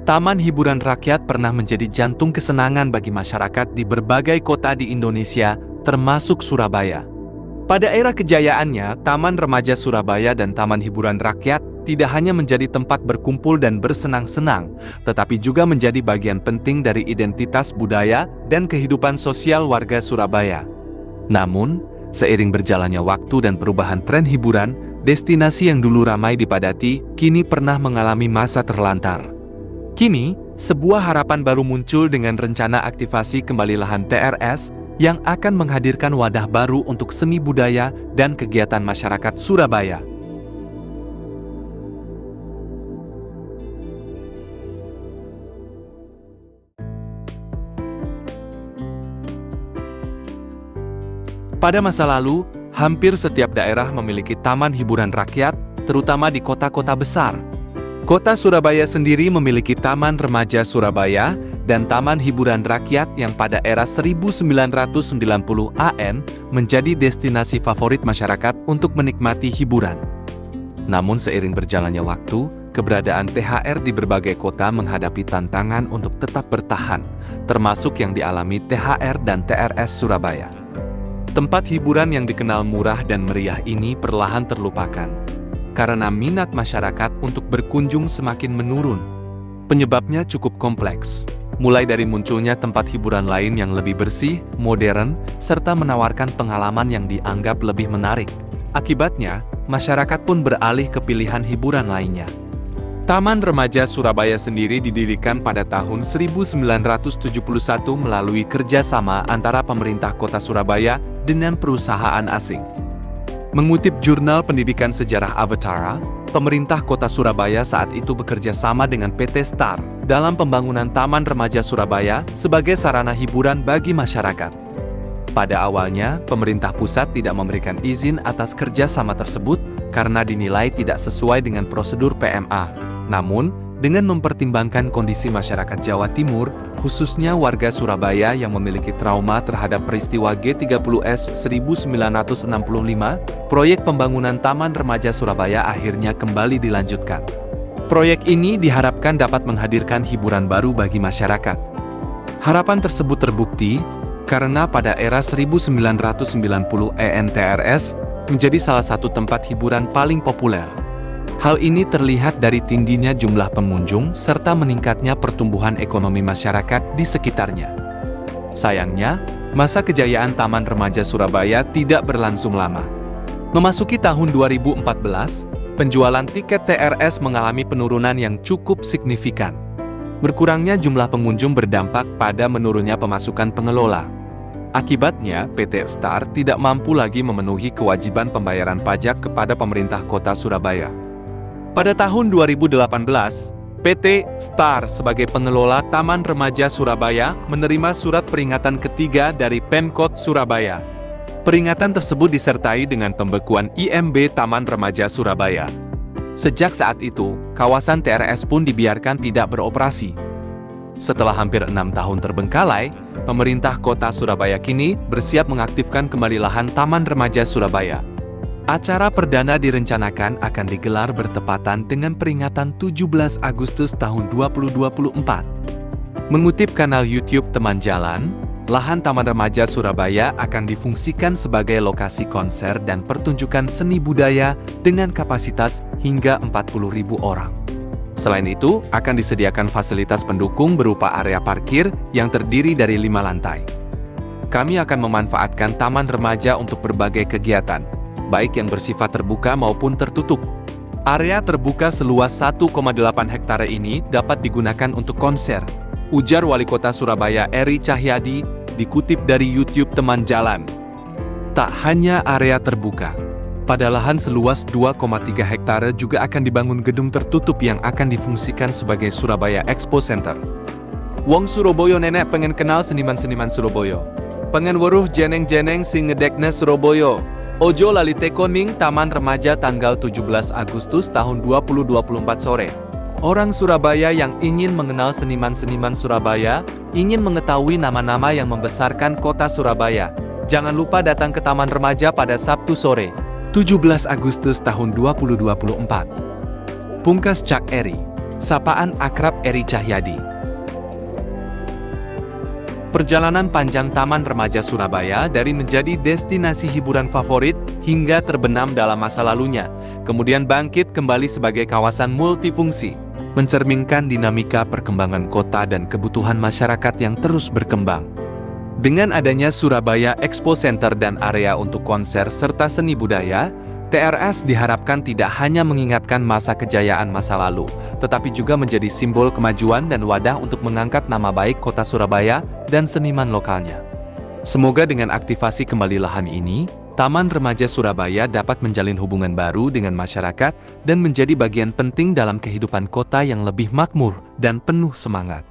Taman hiburan rakyat pernah menjadi jantung kesenangan bagi masyarakat di berbagai kota di Indonesia, termasuk Surabaya. Pada era kejayaannya, Taman Remaja Surabaya dan Taman Hiburan Rakyat tidak hanya menjadi tempat berkumpul dan bersenang-senang, tetapi juga menjadi bagian penting dari identitas budaya dan kehidupan sosial warga Surabaya. Namun, seiring berjalannya waktu dan perubahan tren hiburan, destinasi yang dulu ramai dipadati, kini pernah mengalami masa terlantar. Kini, sebuah harapan baru muncul dengan rencana aktivasi kembali lahan TRS yang akan menghadirkan wadah baru untuk seni budaya dan kegiatan masyarakat Surabaya. Pada masa lalu, hampir setiap daerah memiliki taman hiburan rakyat, terutama di kota-kota besar. Kota Surabaya sendiri memiliki Taman Remaja Surabaya dan Taman Hiburan Rakyat yang pada era 1990 AN menjadi destinasi favorit masyarakat untuk menikmati hiburan. Namun seiring berjalannya waktu, keberadaan THR di berbagai kota menghadapi tantangan untuk tetap bertahan, termasuk yang dialami THR dan TRS Surabaya. Tempat hiburan yang dikenal murah dan meriah ini perlahan terlupakan, karena minat masyarakat untuk berkunjung semakin menurun. Penyebabnya cukup kompleks, mulai dari munculnya tempat hiburan lain yang lebih bersih, modern, serta menawarkan pengalaman yang dianggap lebih menarik. Akibatnya, masyarakat pun beralih ke pilihan hiburan lainnya. Taman Remaja Surabaya sendiri didirikan pada tahun 1971 melalui kerjasama antara pemerintah kota Surabaya dengan perusahaan asing. Mengutip jurnal pendidikan sejarah Avatara, pemerintah kota Surabaya saat itu bekerja sama dengan PT Star dalam pembangunan Taman Remaja Surabaya sebagai sarana hiburan bagi masyarakat. Pada awalnya, pemerintah pusat tidak memberikan izin atas kerjasama tersebut karena dinilai tidak sesuai dengan prosedur PMA. Namun, dengan mempertimbangkan kondisi masyarakat Jawa Timur, khususnya warga Surabaya yang memiliki trauma terhadap peristiwa G30S 1965, proyek pembangunan Taman Remaja Surabaya akhirnya kembali dilanjutkan. Proyek ini diharapkan dapat menghadirkan hiburan baru bagi masyarakat. Harapan tersebut terbukti karena pada era 1990 ENTRS menjadi salah satu tempat hiburan paling populer. Hal ini terlihat dari tingginya jumlah pengunjung serta meningkatnya pertumbuhan ekonomi masyarakat di sekitarnya. Sayangnya, masa kejayaan Taman Remaja Surabaya tidak berlangsung lama. Memasuki tahun 2014, penjualan tiket TRS mengalami penurunan yang cukup signifikan. Berkurangnya jumlah pengunjung berdampak pada menurunnya pemasukan pengelola. Akibatnya, PT Star tidak mampu lagi memenuhi kewajiban pembayaran pajak kepada pemerintah kota Surabaya. Pada tahun 2018, PT Star sebagai pengelola Taman Remaja Surabaya menerima surat peringatan ketiga dari Pemkot Surabaya. Peringatan tersebut disertai dengan pembekuan IMB Taman Remaja Surabaya. Sejak saat itu, kawasan TRS pun dibiarkan tidak beroperasi. Setelah hampir 6 tahun terbengkalai, pemerintah kota Surabaya kini bersiap mengaktifkan kembali lahan Taman Remaja Surabaya. Acara perdana direncanakan akan digelar bertepatan dengan peringatan 17 Agustus tahun 2024. Mengutip kanal YouTube Teman Jalan, lahan Taman Remaja Surabaya akan difungsikan sebagai lokasi konser dan pertunjukan seni budaya dengan kapasitas hingga 40.000 orang. Selain itu, akan disediakan fasilitas pendukung berupa area parkir yang terdiri dari 5 lantai. Kami akan memanfaatkan Taman Remaja untuk berbagai kegiatan, baik yang bersifat terbuka maupun tertutup. Area terbuka seluas 1,8 hektare ini dapat digunakan untuk konser, ujar Wali Kota Surabaya Eri Cahyadi, dikutip dari YouTube Teman Jalan. Tak hanya area terbuka, pada lahan seluas 2,3 hektare juga akan dibangun gedung tertutup yang akan difungsikan sebagai Surabaya Expo Center. Wong Surabaya nenek pengen kenal seniman-seniman Surabaya. Pengen weruh jeneng-jeneng sing ngedekne Surabaya. Ojo lali tekon ning Taman Remaja tanggal 17 Agustus tahun 2024 sore. Orang Surabaya yang ingin mengenal seniman-seniman Surabaya, ingin mengetahui nama-nama yang membesarkan kota Surabaya, jangan lupa datang ke Taman Remaja pada Sabtu sore, 17 Agustus tahun 2024. Pungkas Cak Eri. Sapaan akrab Eri Cahyadi. Perjalanan panjang Taman Remaja Surabaya dari menjadi destinasi hiburan favorit hingga terbenam dalam masa lalunya, kemudian bangkit kembali sebagai kawasan multifungsi, mencerminkan dinamika perkembangan kota dan kebutuhan masyarakat yang terus berkembang. Dengan adanya Surabaya Expo Center dan area untuk konser serta seni budaya, TRS diharapkan tidak hanya mengingatkan masa kejayaan masa lalu, tetapi juga menjadi simbol kemajuan dan wadah untuk mengangkat nama baik kota Surabaya dan seniman lokalnya. Semoga dengan aktivasi kembali lahan ini, Taman Remaja Surabaya dapat menjalin hubungan baru dengan masyarakat dan menjadi bagian penting dalam kehidupan kota yang lebih makmur dan penuh semangat.